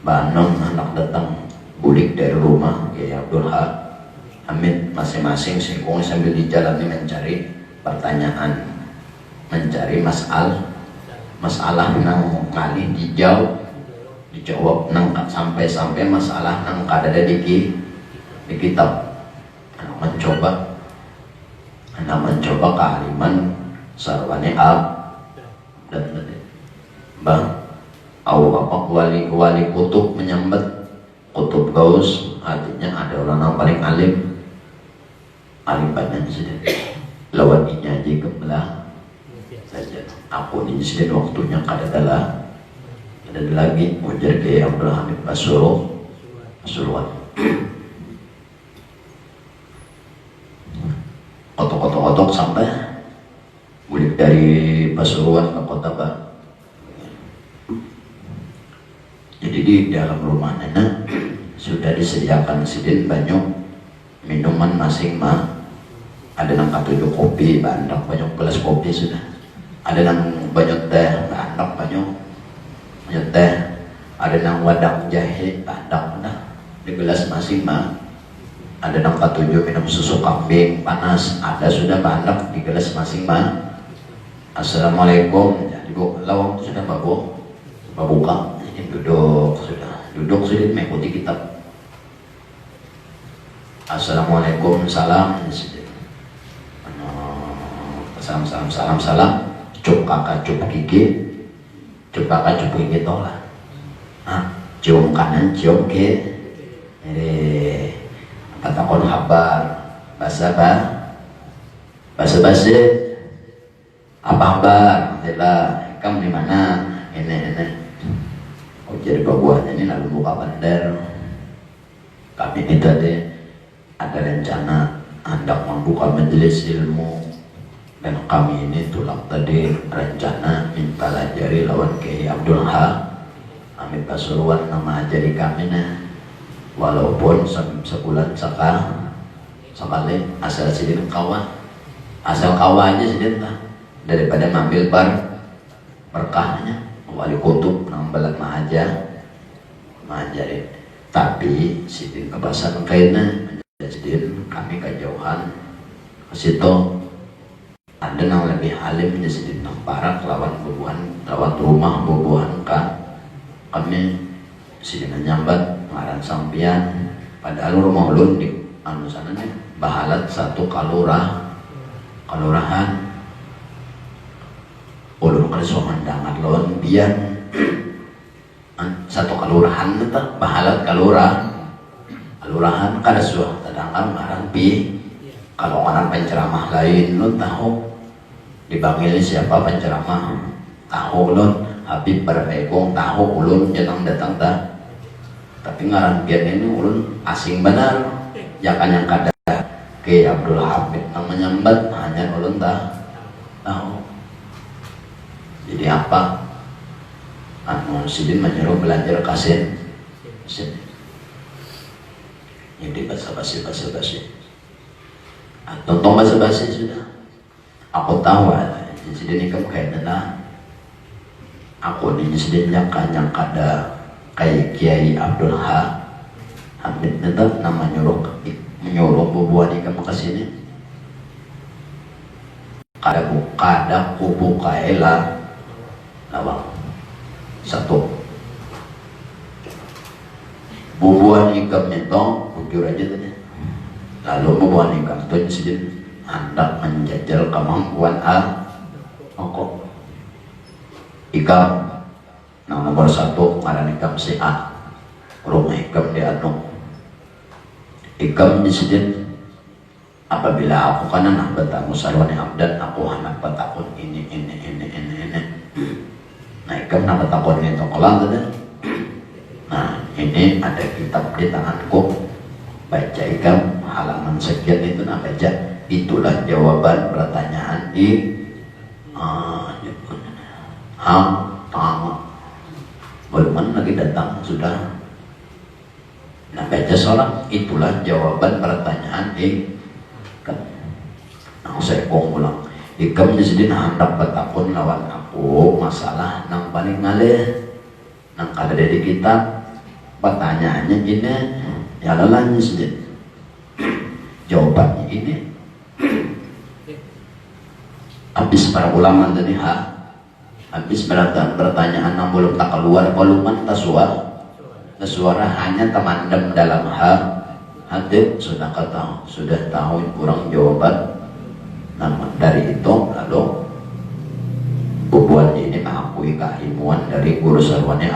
Banong anak datang bulik dari rumah ya Abdul Hamid masing-masing sekong sambil di jalan ini mencari pertanyaan, mencari masalah nang kali dijawab nang sampai masalah nang kada ada di kitab. Anak mencoba kealiman sarwane dan bang apa wali kutub menyambat kutub gaus, artinya ada orang yang paling alim banyak sudah lawan ini aja kebelah saja. Aku ini sudah waktunya ada lagi ujar ke Abdul Hamid Pasuruan kotok sampai bulik dari Pasuruan ke kota Bah. Jadi di dalam rumah Nana sudah disediakan sidin banyak minuman masing ada nang katujuh kopi banyak gelas kopi sudah, ada nang banyak teh banyak teh, ada nang wadah jahe banyak nah di gelas masing ada nang katujuh minum susu kambing panas, ada sudah banyak di gelas masing Assalamualaikum, jadi lawang sudah babuka. Duduk sudah mengikuti kitab. Assalamualaikum, salam. Salam. Cup kakak cup gigi tolak. Cium kanan, cium ke. Patakon habar. Basa apa kabar? Kamu di mana? Ini. Jadi babuannya ini lalu buka bandar. Kami ini tadi ada rencana hendak membuka majelis ilmu, dan kami ini tulang tadi rencana minta ajari lawan Kiai Abdul Hamid Pasuruan nama ajari kami nah, walaupun sebulan sekali asal sidin kawan aja sidin lah, daripada ngambil berkahnya wali kutub nang balat mahajarin. Tapi sidin kebasan kaina sidin kami kejauhan ke situ ada nang lebih alim nya sidin nang parak lawan rumah bubuhan kami sidin nyambat ngaran sampian, padahal rumah ulun di anu sana nih bahalat satu kalurahan ulun kada somandangan lawan bian satu kalurahan itu bahalat kalurahan kada suah tadangkan ngaran kalau orang penceramah lain lu tahu dipanggil siapa penceramah tahu ulun Habib Barpegong tahu ulun jangan datang tapi ngaran bian ini ulun asing benar ya kan yang kada ke Abdul Hamid nang menyambat hanya ulun tahu. Jadi apa? Sidin menyuruh belajar kasin. Jadi basa-basi. Tonton basa-basi sudah. Aku tahu Sidin ikam kayak nana. Aku ini Sidin nyangka ada kayak Kiai Abdul Hamid tetap nama menyuruh bubuan ikam ke sini. Kada kubu kaela lawang satu bubuhan ikam nyetong bujur aja tadi, lalu bubuhan ikam itu sidin hendak menjajal kemampuan ongkok ikam nomor satu ngaran ikam si A, rumah ikam di Anung ikam di sidin apabila aku kan anak bertamu sarwane Abdan aku anak bertakun ini nah ikam nak bertakun ini tokolan tadi. Nah ini ada kitab di tanganku, baca ikam halaman sekian itu nak baca, itulah jawaban pertanyaan di Belum lagi datang sudah. Nah baca sholat, itulah jawaban pertanyaan ikam. Nah saya ulang, ikam jadi hendak bertakun lawan aku masalah nang paling ngalih, nang kada di kitab. Pertanyaannya ini, ya lalanya sedih. Jawabannya ini, habis para ulama tadi habis pertanyaan yang belum tak keluar voluman suara hanya temandem dalam hati sudah tahu kurang jawaban. Namun dari itu lalu bebuan ini mengakui keilmuan dari guru sarwani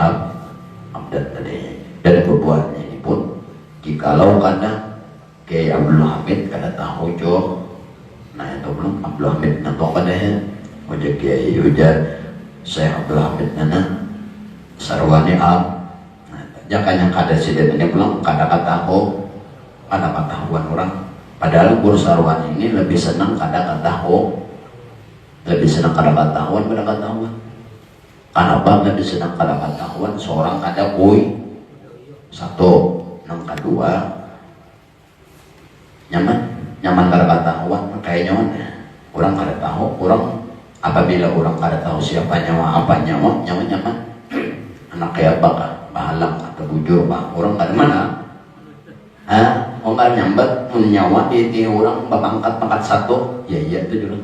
Abdad tadi, dan bebuan ini pun jikalau kada Kiai Abdul Hamid kada tahu jo, nah itu belum Abdul Hamid nanti kada ojek Kiai ujar saya Abdul Hamid nana sarwani jangan yang kada siden ini belum kada tahu kada ketahuan orang. Padahal guru sarwani ini lebih senang kada tahu, lebih senang kada ketahuan pada ketahuan. Kenapa lebih senang kada ketahuan? Seorang kada kui satu, yang kedua nyaman kada ketahuan kayaknya orang kada tahu. Orang apabila orang kada tahu siapa nyawa nyaman anak kayak apa bahalang atau bujur pak orang kada mana orang nyambat nyawa di orang pangkat satu ya itu dulu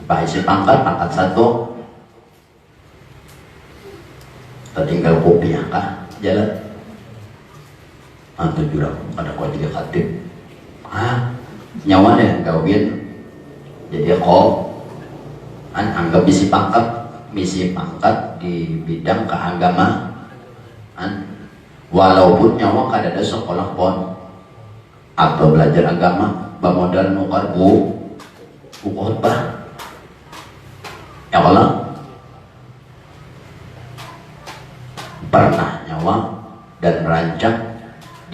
pak isi pangkat satu tertinggal kopi kah jalan atau jurang ada kau tiga khatib nyawa deh gawin jadi kau anggap misi pangkat di bidang keagamaan, walaupun nyawa kada ada sekolah pon atau belajar agama bamodal nukar buku khutbah ya Allah pernah nyawa dan merancang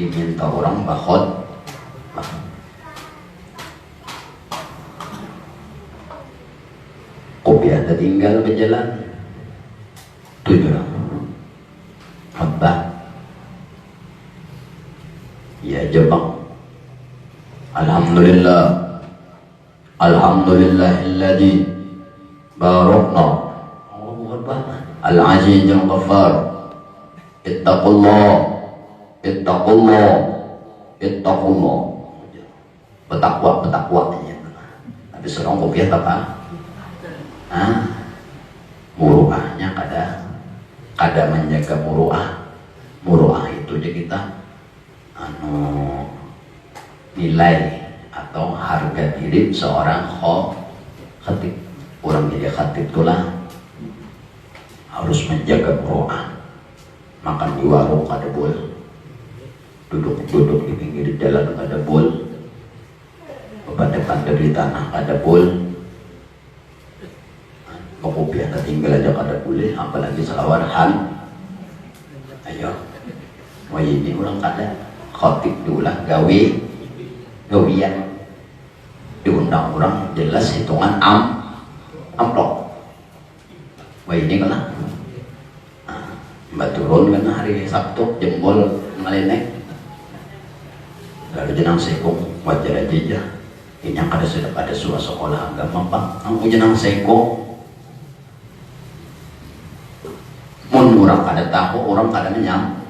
diminta orang bahot kopi ada tinggal berjalan 7 orang Abah ya Jepang Alhamdulillahilladzi barakna al-aziz al-ghaffar ittaqullah bertakwa tapi seorang kopi apa muruahnya kada menjaga muruah itu aja kita nilai atau harga diri seorang khatib. Orang jadi khatib itulah harus menjaga muruah. Makan di warung kada boleh, duduk di pinggir jalan kada boleh, beban di tanah kada boleh, kopi anda tinggal aja kada boleh, apalagi selawar ayo wah ini orang kada khotib diulang gawian diundang orang jelas hitungan amplop wah ini kena mbak turun kan hari Sabtu jempol ngalenek lalu jenang sekong wajar aja ini yang kada sudah pada sekolah agama pak aku jenang sekong orang kada tahu, orang kada menyam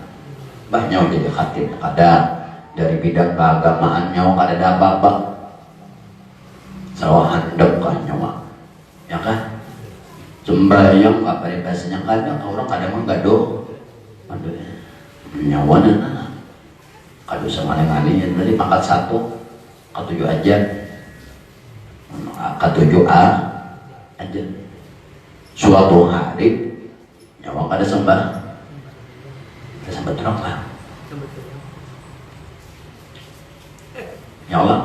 banyak jadi khatib kada dari bidang keagamaan nyawa kada ada apa-apa sawah handap kan nyawa ya kan sembahyang apa di bahasanya kada orang kada menggado nyawa nana kado semaleng-maleng yang tadi pangkat 1 ke-7 aja ke-7 aja suatu hari nyawa kada sembah terang lah ya Allah.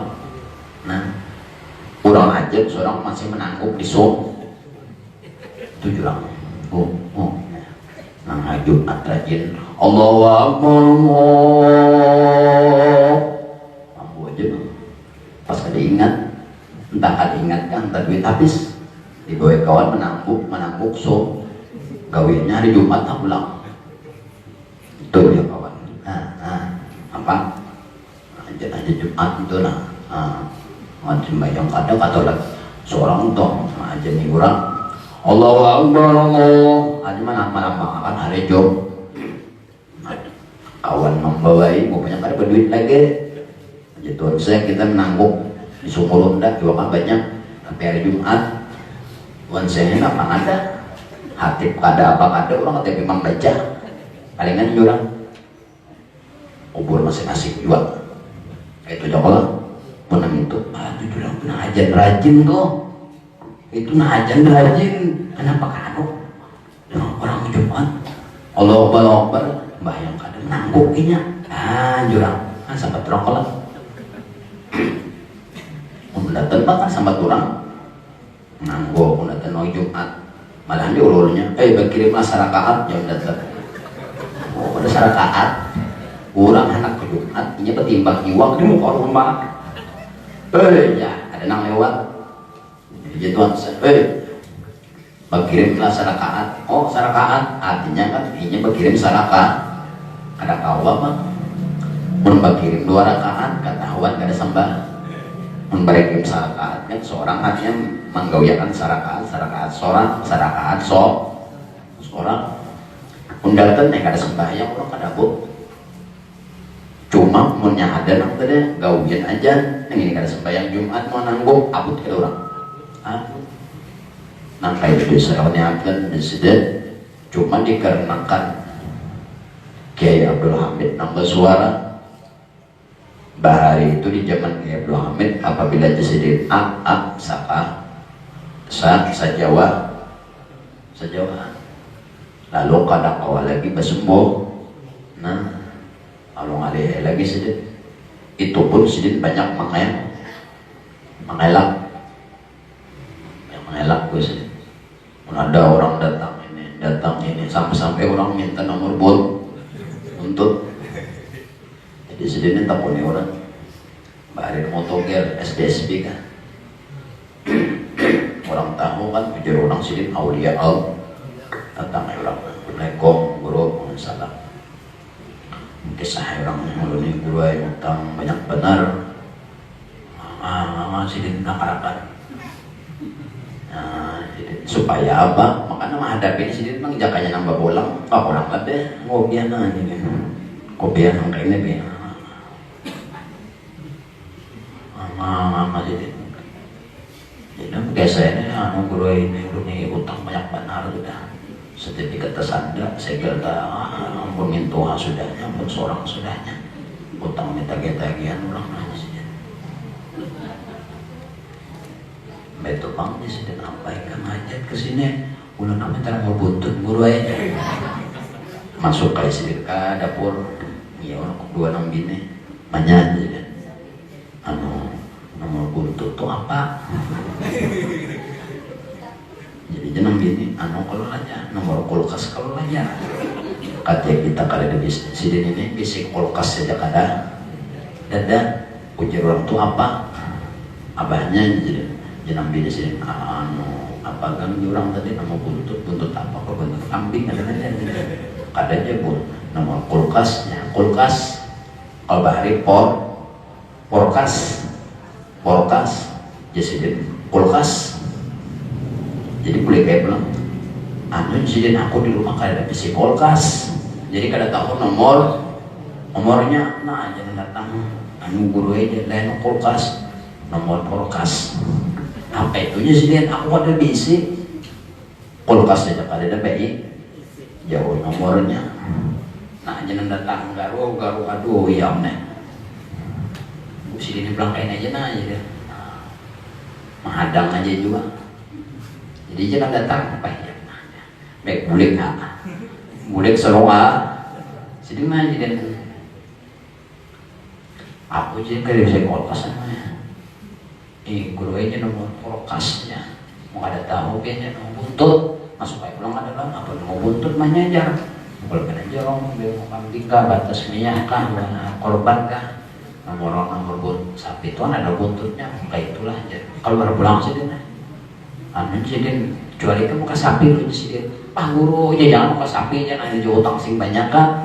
Nah kurang aja seorang masih menangguk di itu jurang nang hajut atrajin Allahu Akbar mampu aja pas kada ingat entah kada ingat kan entah duit habis dibawa kawan menangguk gawiannya hari Jumat tak pulang. Itu dia kawan. Apa? Aja Jumat itu macam bayang kadang atau lah seorang toh aja nih orang Allahu Akbar Allah aja mana makan hari Jumat kawan membawai mau banyak ada berduit lagi jadi saya kita menanggung di Sumur Unda juga kan banyak tapi hari Jumat wan saya apa ada hati kada apa kada orang tapi memang baca palingan orang ubur masing-masing juga itu coba punang itu orang pernah ajan rajin tuh itu ajan rajin kenapa kado orang Jumat Allah Akbar bayang kadang nanggukinya jurang sampai terang kolak datang bahkan sampai turang nanggo datang no Jumat malah diulurnya berkirim masyarakat yang datang pada masyarakat kurang anak ke Jumat ini petimbang iwak di muka rumah ya ada nang lewat jadi tuan berkirim masyarakat masyarakat artinya kan ini berkirim masyarakat ada kawa mah mun berkirim 2 rakaat ketahuan kada sembah mun berkirim masyarakat kan seorang artinya menggawiakan masyarakat seorang undatan kada sembahyang orang kada bu cuma mun ada nang tadi gawian aja yang ini kada sembahyang Jumat mau nanggung abut ke orang nang kayak itu serawatnya akan disediakan cuma dikarenakan Kiai Abdul Hamid nambah suara bahari itu di zaman Kiai Abdul Hamid apabila disediakan saka sajawa lalu kadang awal lagi bersembuh kalau ngalih lagi sedikit itu pun sedikit banyak mengelak gue sedikit ada orang datang ini sampai orang minta nomor untuk jadi sedihnya tak punya orang bahari motoger SDSB kan orang tahu kan ujar orang sedih aulia datang orang Assalamualaikum guru salam kisah orang mulai guru yang utang banyak benar sedih nakarakan supaya apa makanya menghadapi ini sendiri memang jakanya nambah bolang orang lebih ngobian aja kan kopian kayak ini be jadi biasanya guru ini utang banyak benar sudah sertifikat tersanda segel ampun mintuha sudahnya ampun seorang sudahnya utang minta tagihan orang nanya sih betul bang di sini nampaikan hajat ke sini ulah nama cara mau buntut guru aja masuk ke sini ke dapur ya orang kedua nang bini banyak aja nomor buntut tuh apa jadi jenang bini kalau aja nomor kulkas kalau aja katanya kita kali di sini ini bisi kulkas saja kada dada ujar orang tuh apa abahnya jadi jenang bini sini apa kan orang tadi nama buntut apa kok buntut kambing ada aja nama kulkasnya kulkas kalau bahari porkas jadi kulkas jadi boleh kayak bilang jadi aku di rumah kada ada bisi kulkas jadi kada tahu nomornya jangan datang guru aja lain kulkas nomor kulkas apa itunya sih aku ada bisi kulkas aja kada ada baik jauh nomornya jangan datang garu aduh ya omne sini belangkain aja jadi menghadang aja juga jadi jangan datang apa ya baik bulik seronga sedih jadi aku jadi kada bisa kulkas namanya guru aja nomor kulkasnya mau ada tahu kayaknya nomor buntut masuk aja pulang ada lah apa nomor buntut mahnya aja kalau kena jorong mau kambing kah batas minyak kah korban kah nomor buntut sapi itu ada buntutnya kayak itulah aja kalau baru pulang sih dia anu jadi kecuali kamu ke sapi lu sih Pak guru ya jangan mau ke sapi jangan ada utang sing banyak kan